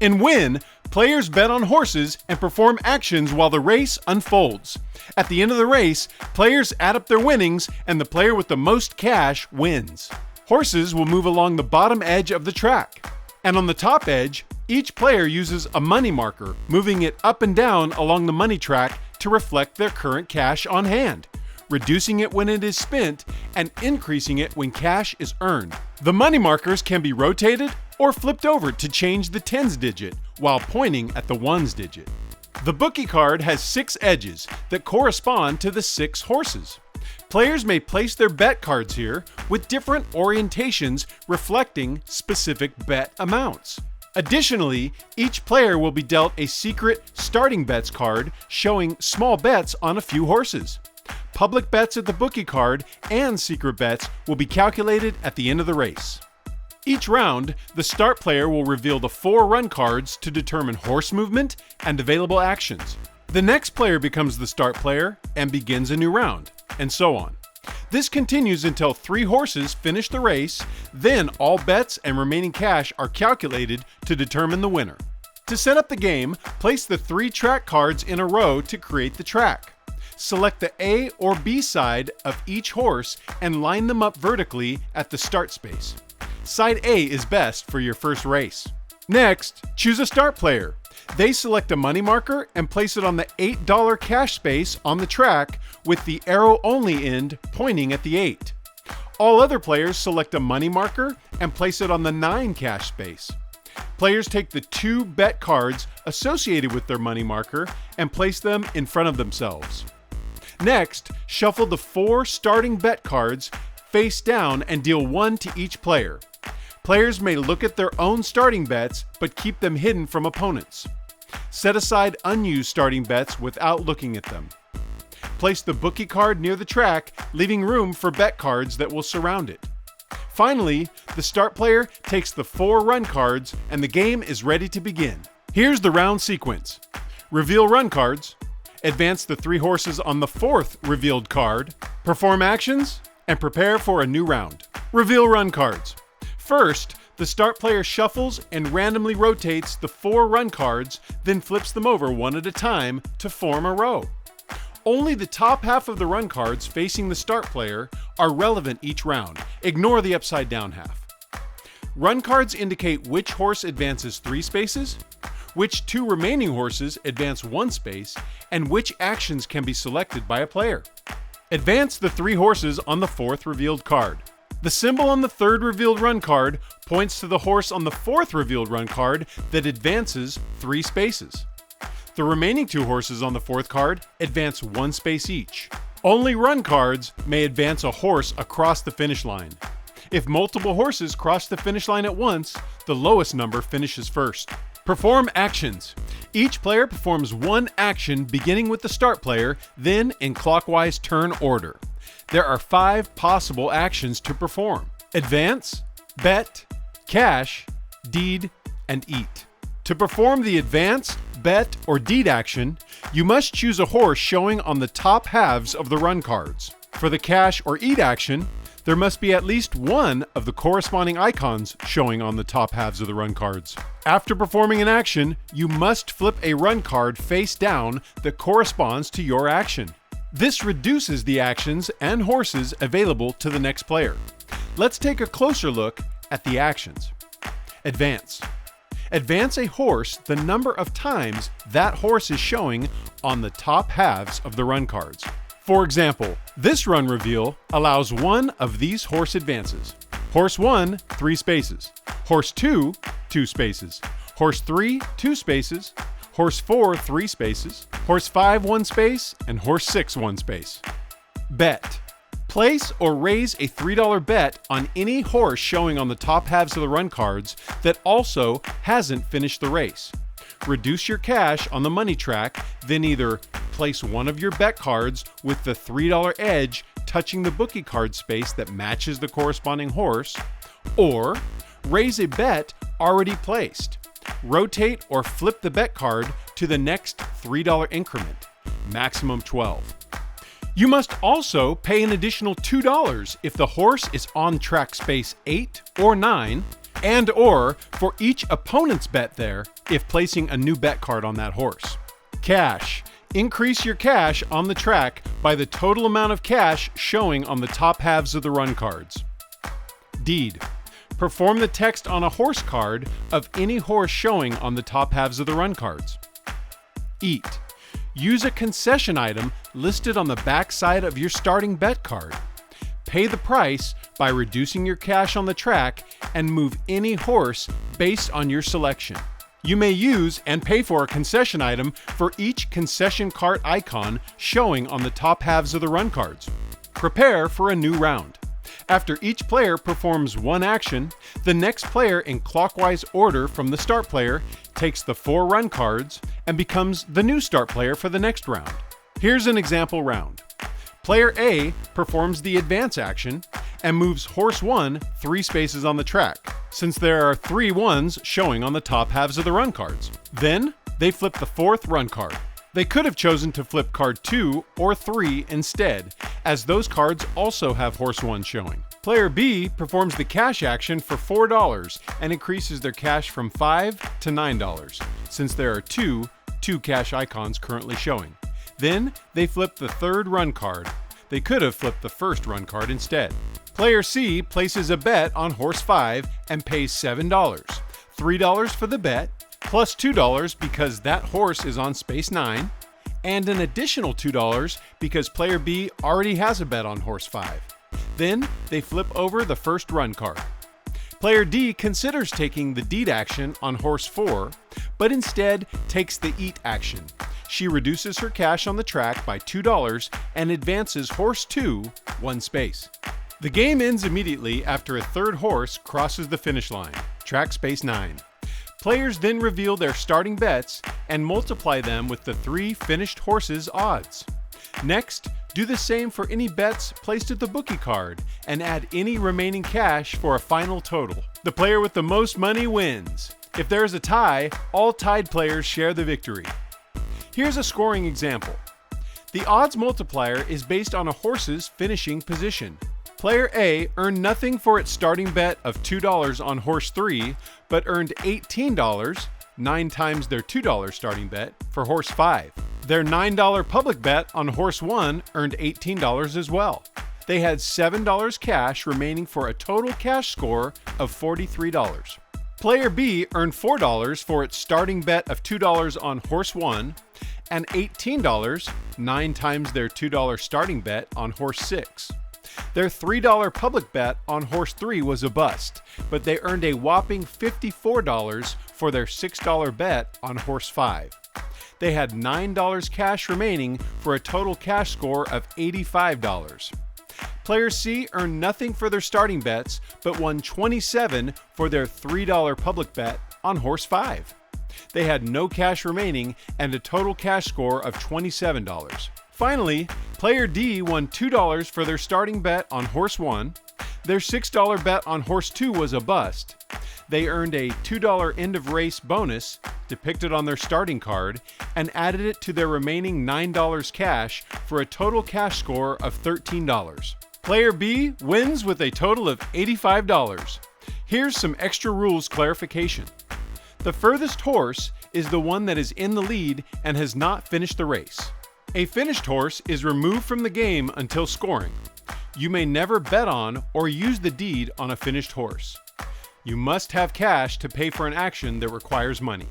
In Win, players bet on horses and perform actions while the race unfolds. At the end of the race, players add up their winnings and the player with the most cash wins. Horses will move along the bottom edge of the track. And on the top edge, each player uses a money marker, moving it up and down along the money track to reflect their current cash on hand, reducing it when it is spent and increasing it when cash is earned. The money markers can be rotated or flipped over to change the tens digit while pointing at the ones digit. The bookie card has 6 edges that correspond to the 6 horses. Players may place their bet cards here with different orientations reflecting specific bet amounts. Additionally, each player will be dealt a secret starting bets card showing small bets on a few horses. Public bets at the bookie card and secret bets will be calculated at the end of the race. Each round, the start player will reveal the 4 run cards to determine horse movement and available actions. The next player becomes the start player and begins a new round, and so on. This continues until 3 horses finish the race, then all bets and remaining cash are calculated to determine the winner. To set up the game, place the 3 track cards in a row to create the track. Select the A or B side of each horse and line them up vertically at the start space. Side A is best for your first race. Next, choose a start player. They select a money marker and place it on the $8 cash space on the track with the arrow only end pointing at the 8. All other players select a money marker and place it on the 9 cash space. Players take the 2 bet cards associated with their money marker and place them in front of themselves. Next, shuffle the 4 starting bet cards face down and deal 1 to each player. Players may look at their own starting bets, but keep them hidden from opponents. Set aside unused starting bets without looking at them. Place the bookie card near the track, leaving room for bet cards that will surround it. Finally, the start player takes the 4 run cards and the game is ready to begin. Here's the round sequence. Reveal run cards, advance the 3 horses on the 4th revealed card, perform actions, and prepare for a new round. Reveal run cards. First, the start player shuffles and randomly rotates the 4 run cards, then flips them over one at a time to form a row. Only the top half of the run cards facing the start player are relevant each round. Ignore the upside down half. Run cards indicate which horse advances 3 spaces, which 2 remaining horses advance 1 space, and which actions can be selected by a player. Advance the 3 horses on the 4th revealed card. The symbol on the 3rd revealed run card points to the horse on the 4th revealed run card that advances 3 spaces. The remaining 2 horses on the 4th card advance 1 space each. Only run cards may advance a horse across the finish line. If multiple horses cross the finish line at once, the lowest number finishes first. Perform actions. Each player performs 1 action beginning with the start player, then in clockwise turn order. There are 5 possible actions to perform: advance, bet, cash, deed, and eat. To perform the advance, bet, or deed action, you must choose a horse showing on the top halves of the run cards. For the cash or eat action, there must be at least one of the corresponding icons showing on the top halves of the run cards. After performing an action, you must flip a run card face down that corresponds to your action. This reduces the actions and horses available to the next player. Let's take a closer look at the actions. Advance. Advance a horse the number of times that horse is showing on the top halves of the run cards. For example, this run reveal allows 1 of these horse advances. Horse 1, 3 spaces. Horse 2, 2 spaces. Horse 3, 2 spaces. Horse 4, 3 spaces. Horse 5, 1 space. And horse 6, 1 space. Bet. Place or raise a $3 bet on any horse showing on the top halves of the run cards that also hasn't finished the race. Reduce your cash on the money track, then either place one of your bet cards with the $3 edge touching the bookie card space that matches the corresponding horse, or raise a bet already placed. Rotate or flip the bet card to the next $3 increment, maximum 12. You must also pay an additional $2 if the horse is on track space 8 or 9 and/or for each opponent's bet there if placing a new bet card on that horse. Cash. Increase your cash on the track by the total amount of cash showing on the top halves of the run cards. Deed. Perform the text on a horse card of any horse showing on the top halves of the run cards. Eat. Use a concession item listed on the back side of your starting bet card. Pay the price by reducing your cash on the track and move any horse based on your selection. You may use and pay for a concession item for each concession cart icon showing on the top halves of the run cards. Prepare for a new round. After each player performs one action, the next player in clockwise order from the start player takes the 4 run cards and becomes the new start player for the next round. Here's an example round. Player A performs the advance action and moves horse 1 3 spaces on the track, since there are 3 ones showing on the top halves of the run cards. Then, they flip the 4th run card. They could have chosen to flip card 2 or 3 instead, as those cards also have horse 1 showing. Player B performs the cash action for $4 and increases their cash from $5 to $9, since there are two cash icons currently showing. Then, they flip the 3rd run card. They could have flipped the 1st run card instead. Player C places a bet on horse 5 and pays $7. $3 for the bet, plus $2 because that horse is on space 9, and an additional $2 because player B already has a bet on horse 5. Then, they flip over the 1st run card. Player D considers taking the deed action on horse 4, but instead takes the eat action. She reduces her cash on the track by $2 and advances horse 2 1 space. The game ends immediately after a 3rd horse crosses the finish line, track space 9. Players then reveal their starting bets and multiply them with the 3 finished horses' odds. Next, do the same for any bets placed at the bookie card and add any remaining cash for a final total. The player with the most money wins. If there is a tie, all tied players share the victory. Here's a scoring example. The odds multiplier is based on a horse's finishing position. Player A earned nothing for its starting bet of $2 on horse 3, but earned $18, 9 times their $2 starting bet, for horse 5. Their $9 public bet on horse 1 earned $18 as well. They had $7 cash remaining for a total cash score of $43. Player B earned $4 for its starting bet of $2 on horse 1 and $18, 9 times their $2 starting bet on horse 6. Their $3 public bet on horse 3 was a bust, but they earned a whopping $54 for their $6 bet on horse 5. They had $9 cash remaining for a total cash score of $85. Player C earned nothing for their starting bets, but won $27 for their $3 public bet on horse 5. They had no cash remaining and a total cash score of $27. Finally, player D won $2 for their starting bet on horse 1. Their $6 bet on horse 2 was a bust. They earned a $2 end of race bonus depicted on their starting card and added it to their remaining $9 cash for a total cash score of $13. Player B wins with a total of $85. Here's some extra rules clarification. The furthest horse is the one that is in the lead and has not finished the race. A finished horse is removed from the game until scoring. You may never bet on or use the deed on a finished horse. You must have cash to pay for an action that requires money.